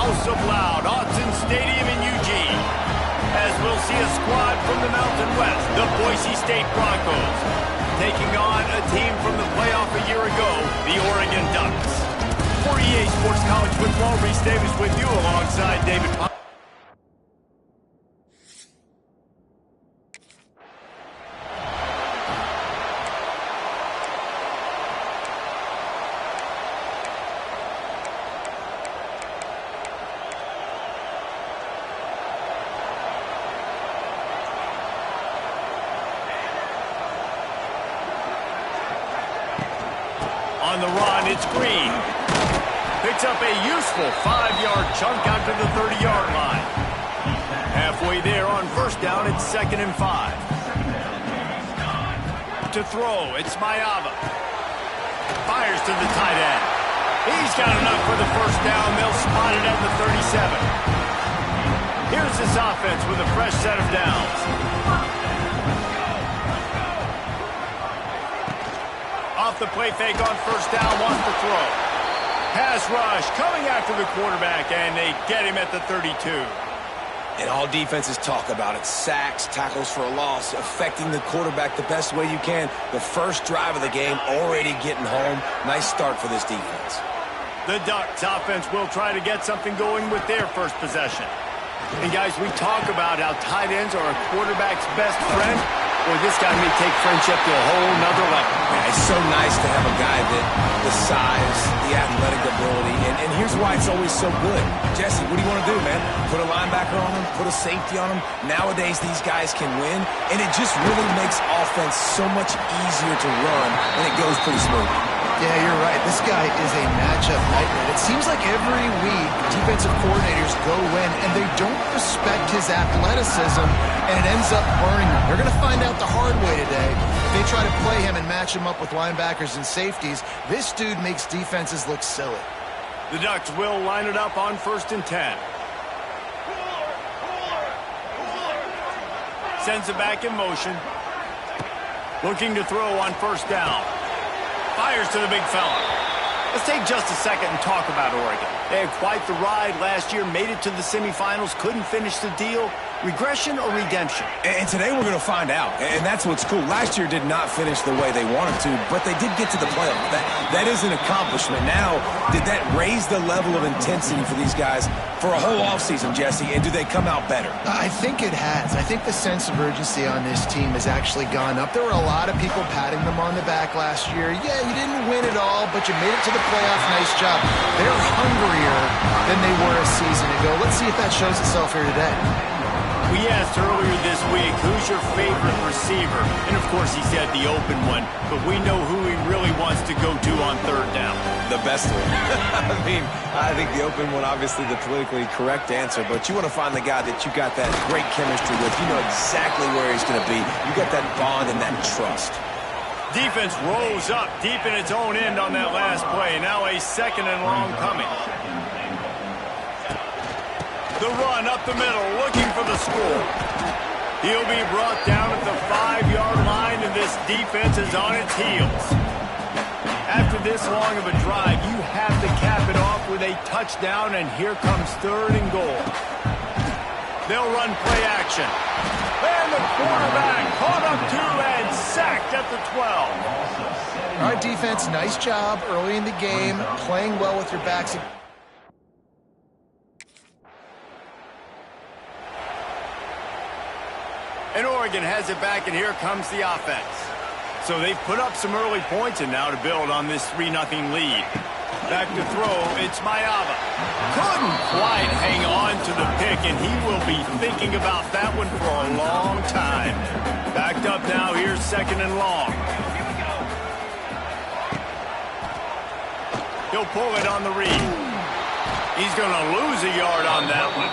hosts of loud Autzen Stadium in Eugene, as we'll see a squad from the Mountain West, the Boise State Broncos, taking on a team from the playoff a year ago, the Oregon Ducks. For EA Sports College Football, Reese Davis with you alongside David Pop. On the run, it's Green. Picks up a useful 5-yard chunk out to the 30-yard line. Halfway there on first down, it's 2nd and 5. To throw, it's Mayava. Fires to the tight end. He's got enough for the first down. They'll spot it at the 37. Here's this offense with a fresh set of downs. Off the play fake on first down, wants to throw. Pass rush coming after the quarterback, and they get him at the 32. And all defenses talk about it. Sacks, tackles for a loss, affecting the quarterback the best way you can. The first drive of the game, already getting home. Nice start for this defense. The Ducks offense will try to get something going with their first possession. And guys, we talk about how tight ends are a quarterback's best friend. Boy, this guy may take friendship to a whole nother level. Man, it's so nice to have a guy that the size, the athletic ability, and here's why it's always so good. Jesse, what do you want to do, man? Put a linebacker on him, put a safety on him. Nowadays, these guys can win, and it just really makes offense so much easier to run, and it goes pretty smooth. Yeah, you're right. This guy is a matchup nightmare. It seems like every week defensive coordinators go in and they don't respect his athleticism, and it ends up burning them. They're going to find out the hard way today. If they try to play him and match him up with linebackers and safeties, this dude makes defenses look silly. The Ducks will line it up on 1st and 10. Sends it back in motion. Looking to throw on first down. Fires to the big fella. Let's take just a second and talk about Oregon. They had quite the ride last year, made it to the semifinals, couldn't finish the deal. Regression or redemption? And today we're going to find out, and that's what's cool. Last year did not finish the way they wanted to, but they did get to the playoff. That is an accomplishment. Now, did that raise the level of intensity for these guys for a whole offseason, Jesse, and do they come out better? I think it has. I think the sense of urgency on this team has actually gone up. There were a lot of people patting them on the back last year. Yeah, you didn't win it all, but you made it to the playoff. Nice job. They're hungrier than they were a season ago. Let's see if that shows itself here today. We asked earlier this week, who's your favorite receiver? And of course he said the open one, but we know who he really wants to go to on third down. The best one. I think the open one, obviously the politically correct answer, but you want to find the guy that you got that great chemistry with. You know exactly where he's going to be. You got that bond and that trust. Defense rolls up deep in its own end on that last play. Now a 2nd and long coming. The run up the middle, looking for the score. He'll be brought down at the 5-yard line, and this defense is on its heels. After this long of a drive, you have to cap it off with a touchdown, and here comes 3rd and goal. They'll run play action. And the quarterback caught up to and sacked at the 12. All right, defense, nice job early in the game, playing well with your backs. And Oregon has it back, and here comes the offense. So they've put up some early points, and now to build on this 3-0 lead. Back to throw, it's Mayava. Couldn't quite hang on to the pick, and he will be thinking about that one for a long time. Backed up now, here's 2nd and long. He'll pull it on the read. He's going to lose a yard on that one.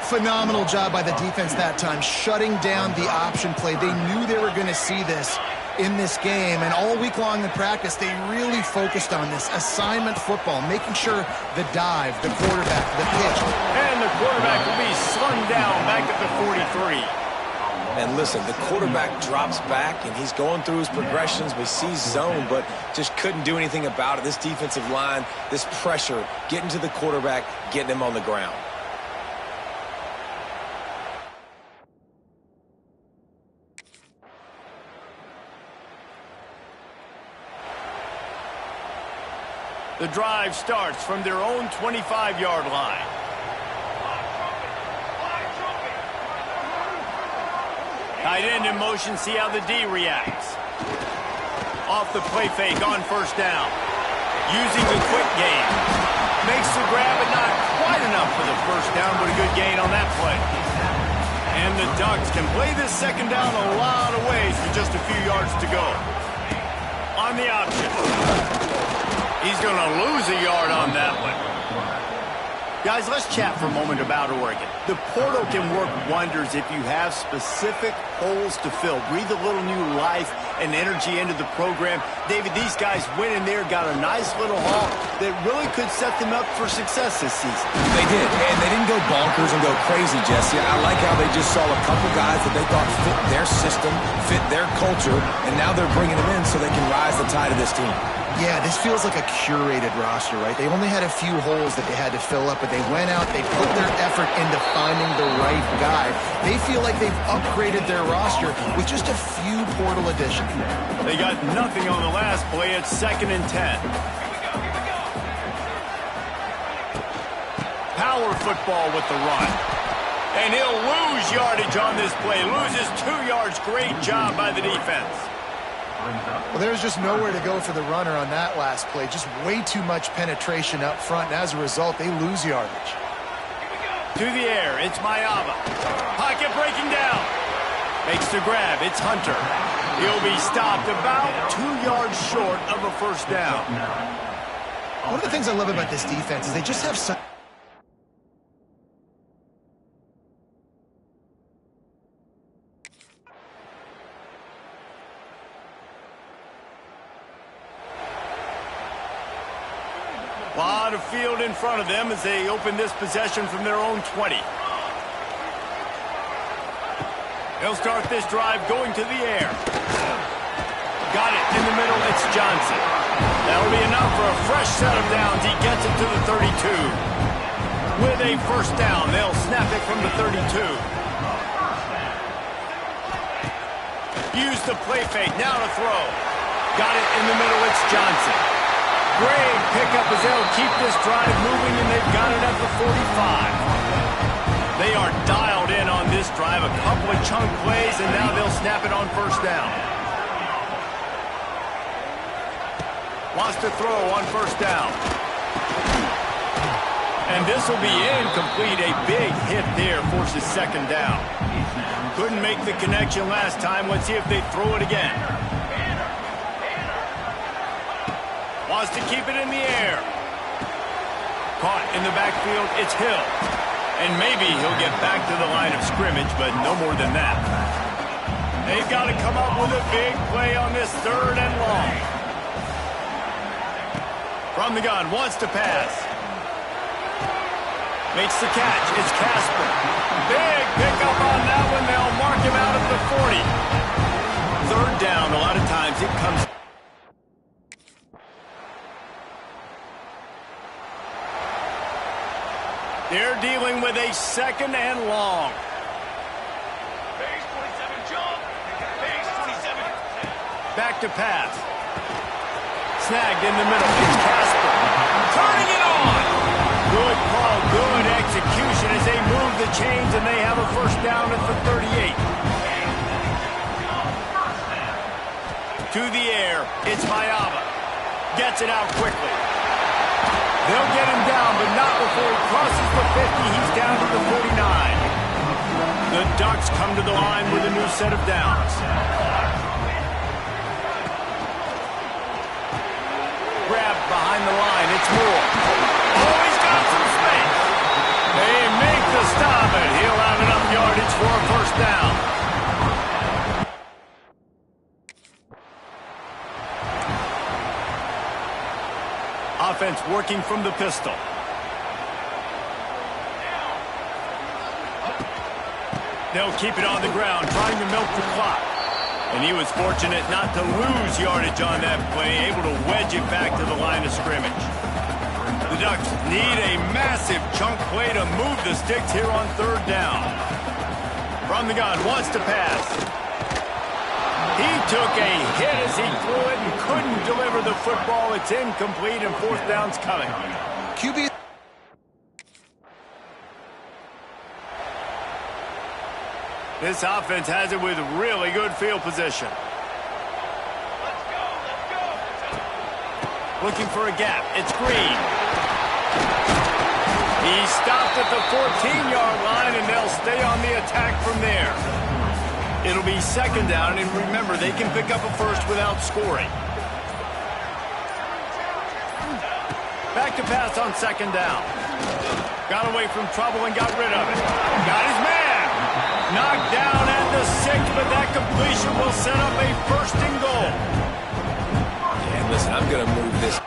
Phenomenal job by the defense that time, shutting down the option play. They knew they were going to see this in this game, and all week long in practice, they really focused on this assignment football, making sure the dive, the quarterback, the pitch. And the quarterback will be slung down back at the 43. And listen, the quarterback drops back, and he's going through his progressions. We see zone, but just couldn't do anything about it. This defensive line, this pressure, getting to the quarterback, getting him on the ground. The drive starts from their own 25-yard line. Tight end in motion, see how the D reacts. Off the play fake on first down. Using the quick game. Makes the grab, but not quite enough for the first down, but a good gain on that play. And the Ducks can play this second down a lot of ways with just a few yards to go. On the option. He's going to lose a yard on that one. Guys, let's chat for a moment about Oregon. The portal can work wonders if you have specific holes to fill. Breathe a little new life and energy into the program. David, these guys went in there, got a nice little haul that really could set them up for success this season. They did, and they didn't go bonkers and go crazy, Jesse. I like how they just saw a couple guys that they thought fit their system, fit their culture, and now they're bringing them in so they can rise the tide of this team. Yeah, this feels like a curated roster, right? They only had a few holes that they had to fill up, but they went out, they put their effort into finding the right guy. They feel like they've upgraded their roster with just a few portal additions. They got nothing on the last play. It's 2nd and 10. Power football with the run. And he'll lose yardage on this play. Loses 2 yards. Great job by the defense. Well, there's just nowhere to go for the runner on that last play. Just way too much penetration up front, and as a result, they lose yardage. To the air, it's Mayava. Pocket breaking down. Makes the grab, it's Hunter. He'll be stopped about 2 yards short of a first down. One of the things I love about this defense is they just have some... Lot of field in front of them as they open this possession from their own 20. They'll start this drive going to the air. Got it in the middle, it's Johnson. That'll be enough for a fresh set of downs. He gets it to the 32. With a first down, they'll snap it from the 32. Use the play fake, now to throw. Got it in the middle, it's Johnson. Great pickup as they'll keep this drive moving, and they've got it at the 45. They are dialed in on this drive. A couple of chunk plays, and now they'll snap it on first down. Wants to throw on first down. And this will be incomplete. A big hit there forces second down. Couldn't make the connection last time. Let's see if they throw it again. Wants to keep it in the air. Caught in the backfield, it's Hill. And maybe he'll get back to the line of scrimmage, but no more than that. They've got to come up with a big play on this 3rd and long. From the gun, wants to pass. Makes the catch, it's Casper. Big pickup on that one, they'll mark him out at the 40. 3rd down, a lot of times it comes... They're dealing with a 2nd and long. Base 27, jump. Base 27. Back to pass. Snagged in the middle. It's Casper. Turning it on. Good call, good execution as they move the chains, and they have a first down at the 38. To the air, it's Mayava. Gets it out quickly. They'll get him down, but not before he crosses the 50. He's down to the 49. The Ducks come to the line with a new set of downs. Grab behind the line. It's Moore. Oh, he's got some space. They make the stop, and he'll have enough yardage for a first down. Offense working from the pistol. They'll keep it on the ground, trying to milk the clock. And he was fortunate not to lose yardage on that play, able to wedge it back to the line of scrimmage. The Ducks need a massive chunk play to move the sticks here on third down. From the gun, wants to pass. He took a hit as he threw it and couldn't deliver the football. It's incomplete and fourth down's coming. QB. This offense has it with really good field position. Let's go. Looking for a gap. It's Green. He stopped at the 14-yard line, and they'll stay on the attack from there. It'll be second down, and remember, they can pick up a first without scoring. Back to pass on second down. Got away from trouble and got rid of it. Got his man. Knocked down at the 6, but that completion will set up a first and goal. And listen, I'm going to move this.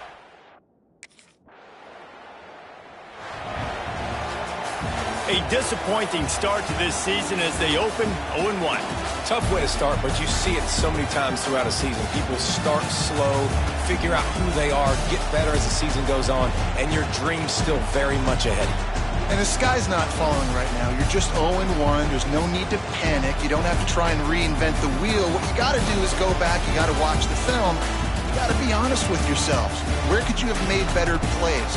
A disappointing start to this season as they open 0-1. Tough way to start, but you see it so many times throughout a season. People start slow, figure out who they are, get better as the season goes on, and your dream's still very much ahead. And the sky's not falling right now. You're just 0-1. There's no need to panic. You don't have to try and reinvent the wheel. What you got to do is go back. You got to watch the film. You got to be honest with yourselves. Where could you have made better plays?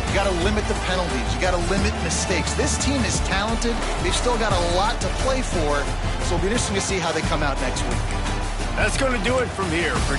You got to limit the penalties. You got to limit mistakes. This team is talented. They've still got a lot to play for. So it'll be interesting to see how they come out next week. That's going to do it from here for